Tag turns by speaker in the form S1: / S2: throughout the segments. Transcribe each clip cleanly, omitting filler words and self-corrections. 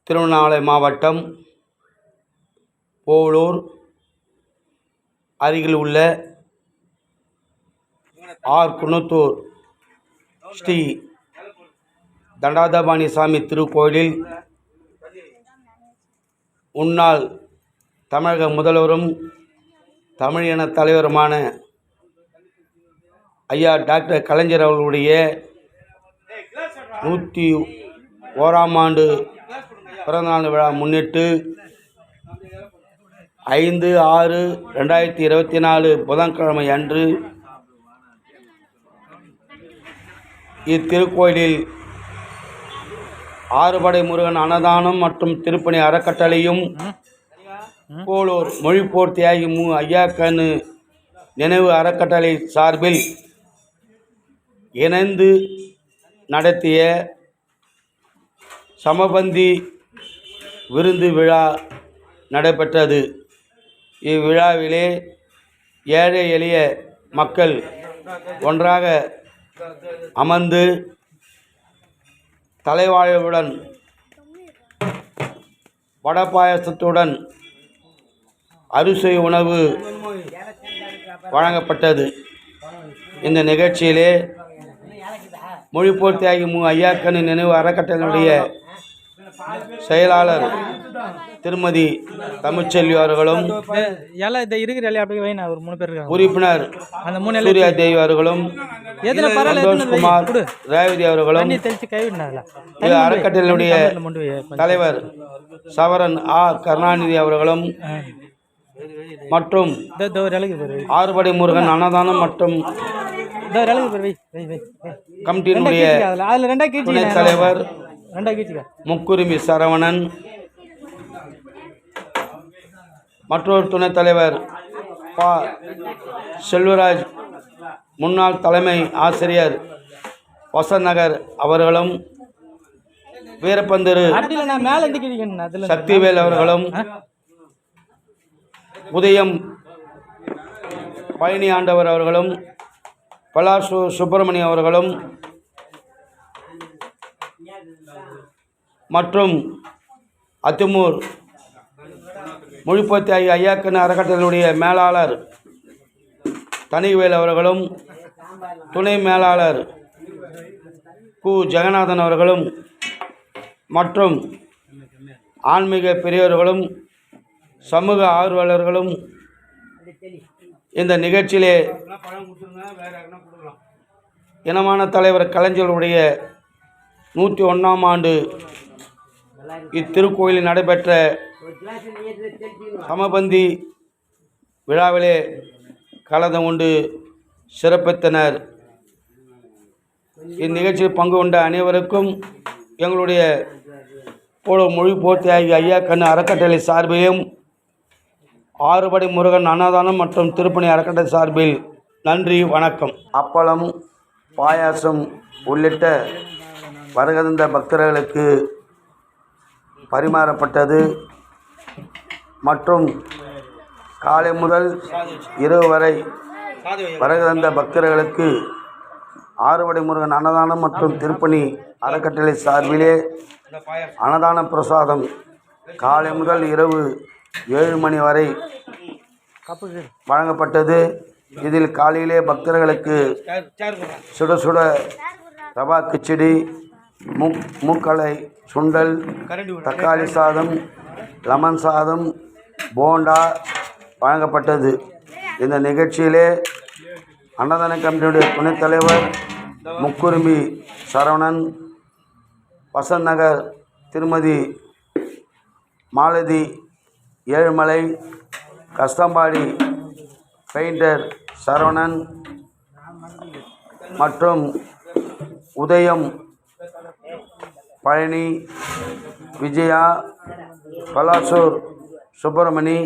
S1: திருவண்ணாமலை மாவட்டம் போளூர் அருகில் உள்ள குணத்தூர் ஸ்ரீ தண்டாயுதபாணி சாமி திருக்கோயிலில் முன்னாள் தமிழக முதல்வரும் தமிழ் இன தலைவருமான ஐயா டாக்டர் கலைஞர் அவர்களுடைய 101ஆம் ஆண்டு பிறந்தநாள் விழா முன்னிட்டு 5/6/2024 புதன்கிழமை அன்று இத்திருக்கோயிலில் ஆறுபடை முருகன் அன்னதானம் மற்றும் திருப்பணி அறக்கட்டளையும் போளூர் மொழிப்போர் தியாகி ஐயாக்கண்ணு நினைவு அறக்கட்டளை சார்பில் இணைந்து நடத்திய சமபந்தி விருந்து விழா நடைபெற்றது. இவ்விழாவிலே ஏழை எளிய மக்கள் ஒன்றாக அமர்ந்து தலைவாழ்வுடன் வடபாயசத்துடன் அறுசுவை உணவு வழங்கப்பட்டது. இந்த நிகழ்ச்சியிலே மொழிப்போர் தியாகி ஐயாக்கண்ணு நினைவு அறக்கட்டளையினுடைய செயலாளர் திருமதி தமிழ்ச்செல்வி அவர்களும் உறுப்பினர் சூர்யா தேவி அவர்களும் சந்தோஷ்குமார் ரேவதி அவர்களும் அறக்கட்டளையினுடைய தலைவர் சவரன் கருணாநிதி அவர்களும் மற்றும் ஆறுபடை முருகன் அன்னதானம் மற்றும் கமிட்டியினுடைய துணைத் தலைவர் முக்குரிமி சரவணன், மற்றொரு துணைத் தலைவர் செல்வராஜ், முன்னாள் தலைமை ஆசிரியர் வசநகர் அவர்களும், வீரப்பந்தரு சக்திவேல் அவர்களும், உதயம் பழனி ஆண்டவர் அவர்களும், பலாசு சுப்பிரமணியம் அவர்களும் மற்றும் அத்துமூர் மொழிப்போர் தியாகி ஐயாக்கண்ணு அறக்கட்டளையுடைய மேலாளர் தனிவேல் அவர்களும், துணை மேலாளர் ஜெகநாதன் அவர்களும் மற்றும் ஆன்மீக பெரியவர்களும் சமூக ஆர்வலர்களும் இந்த நிகழ்ச்சியிலே இனமான தலைவர் கலைஞருடைய 101ஆம் ஆண்டு இத்திருக்கோயிலில் நடைபெற்ற சமபந்தி விழாவிலே கலந்து கொண்டு சிறப்பித்தனர். இந்நிகழ்ச்சியில் பங்கு கொண்ட அனைவருக்கும் எங்களுடைய மொழிப்போர் தியாகி ஐயாக்கண்ணு அறக்கட்டளை சார்பிலும் ஆறுபடை முருகன் அன்னதானம் மற்றும் திருப்பணி அறக்கட்டளை சார்பில் நன்றி, வணக்கம். அப்பளம், பாயாசம் உள்ளிட்ட வருகின்ற பக்தர்களுக்கு பரிமாறப்பட்டது மற்றும் காலை முதல் இரவு வரை வருகின்ற பக்தர்களுக்கு ஆறுபடை முருகன் அன்னதானம் மற்றும் திருப்பணி அறக்கட்டளை சார்பிலே அன்னதான பிரசாதம் காலை முதல் இரவு 7 மணி வரை வழங்கப்பட்டது. இதில் காலையிலே பக்தர்களுக்கு சுட சுட ரவா கிச்சடி, மூக்கலை சுண்டல், தக்காளி சாதம், லெமன் சாதம், போண்டா வழங்கப்பட்டது. இந்த நிகழ்ச்சியிலே அன்னதான கமிட்டியுடைய துணைத் தலைவர் முக்குரிமி சரவணன், வசநகர் திருமதி மாலதி ஏழுமலை, கஸ்தம்பாடி பெயிண்டர் சரவணன் மற்றும் உதயம் பழனி, விஜயா, பலாசூர் சுப்பிரமணி,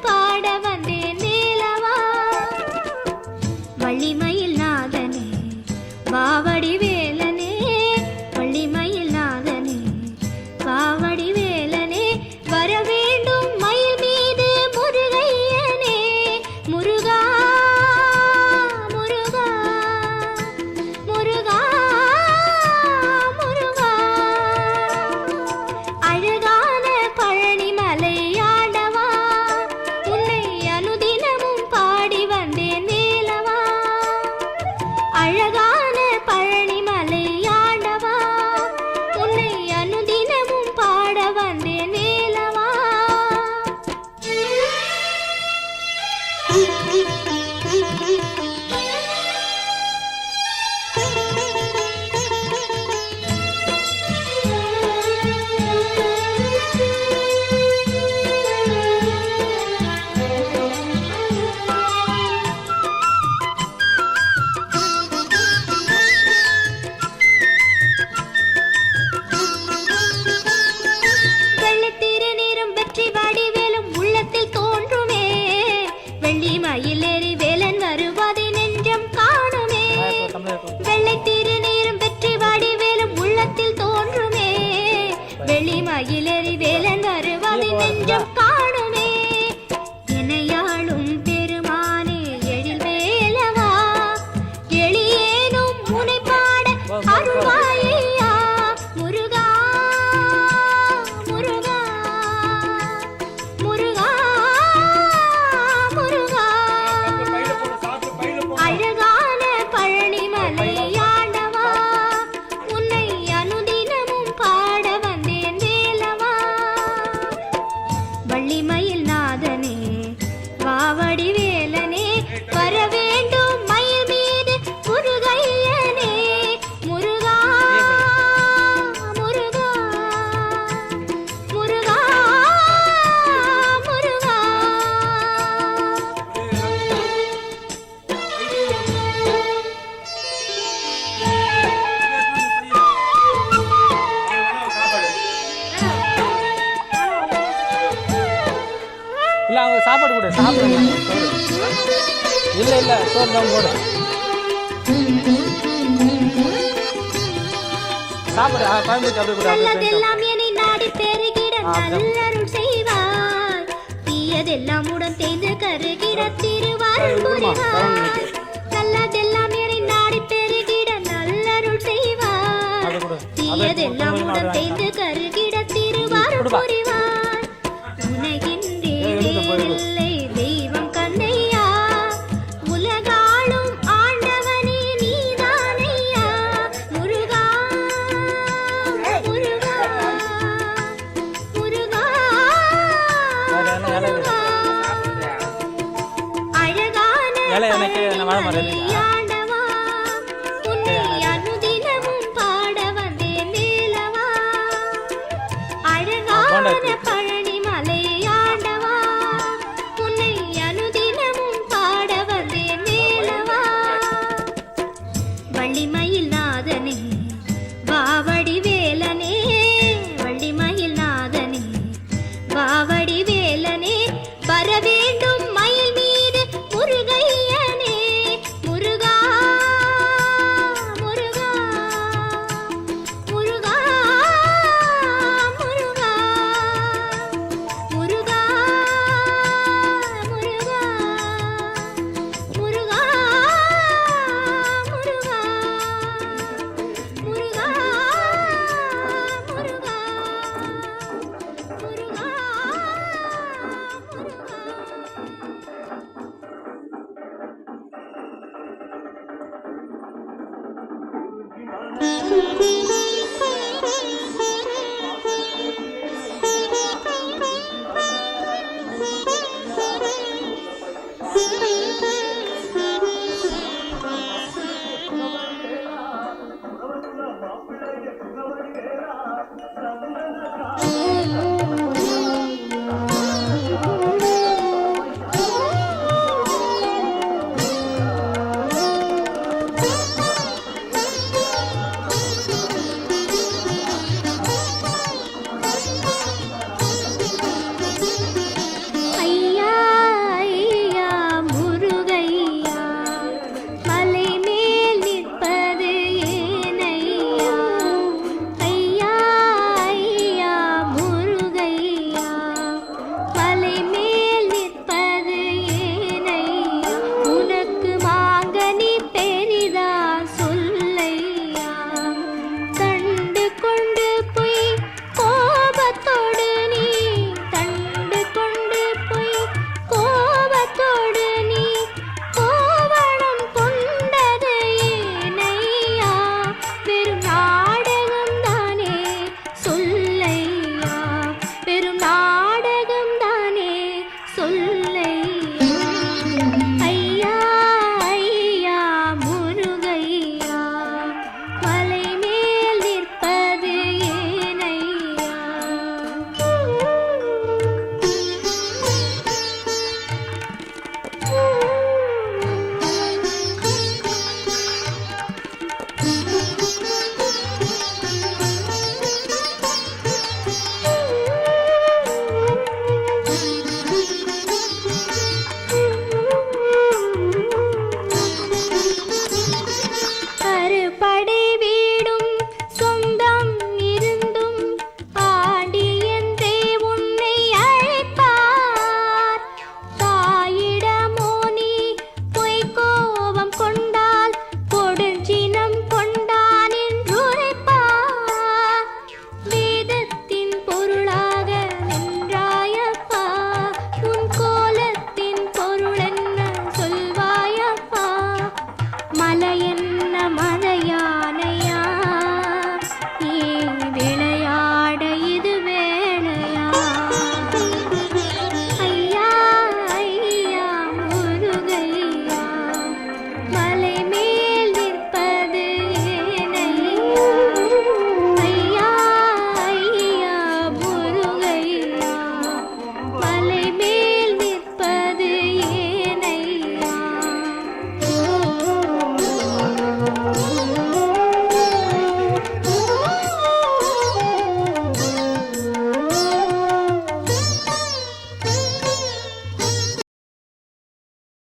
S2: பாட வள்ளிமயில் நாதனே வாவடி வேலனே, வள்ளிமயில் நாதனே வாவடி வேலனே, வர வேண்டும் மயில் மீது முருகையனே, முருகா முருகா முருகா முருகா. அழகான பழனிமலை ஆண்டவா, உன்னை அனுதினமும் பாடி வந்தேன் வேலவா. அழகான பழனிமலை ஆண்டவா, உன்னை அனுதினமும் பாட வந்தேன் வேலவா. வெள்ளித்திருநீரும் வெற்றி வடிவேலும் உள்ளத்தில் தோன்றுமே, வெள்ளி மயிலேறி வேலன் வருவதை நெஞ்சம் காணுமே. வெள்ளித்திருநீரும் வெற்றி வடிவேலும் உள்ளத்தில் தோன்றுமே, வெள்ளி மயிலேறி வேலன் வருவதை நெஞ்சம் காணுமே. எனையாளும் பெருமானே எழில் வேலவா, எளியேனும் உனை பாட அருள்வாயா. முருகா முருகா முருகா முருகா. அழகான பழனிமலை ஆண்டவா, உன்னை அனுதினமும் பாட வந்தேன் வேலவா. வள்ளிமயில் நாதனே வாவடி வேலனே, வர வேண்டும் மயில் மீது முருகையனே, முருகா முருகா முருகா முருகா.
S3: இல்லை அவங்க சாப்பாடு கொடு, சாப்பிடுங்க. இல்லை இல்லை சோறு தான் போடு, சாப்பாடு கோயம்புத்தூர் அப்படியே கொடு.
S2: நல்லதெல்லாம் என்னை நாடி பெருகிட நல்லருள் செய்வாய், தீயதெல்லாம் உடன் தேய்ந்து கருகிட திருவாரூர் புரிவாய். நல்லதெல்லாம் என்னை நாடி பெருகிட நல்லருள் செய்வாய், தீயதெல்லாம் உடன் தேய்ந்து கருகிட திருவாரூர் புரிவாய். உனகின்றே வேறில்லை தெய்வம் கண்ணையா, உலகாளும் ஆண்டவனே நீதானையா. முருகா முருகா முருகா முருகா. அழகான பழனிமலை ஆண்டவா, உன்னை அனுதினமும் பாட வந்தேன் வேலவா. அழகான பழனிமலை ஆண்டவா, உன்னை அனுதினமும் பாட வந்தேன் வேலவா. வள்ளிமயில் நாதனே வாவடி வேலனே, வள்ளிமயில் நாதனே வாவடி வேலனே, வர வேண்டும் மயில் மீது முருகையனே, முருகா முருகா முருகா முருகா முருகா முருகா முருகா முருகா முருகா முருகா முருகா மலையே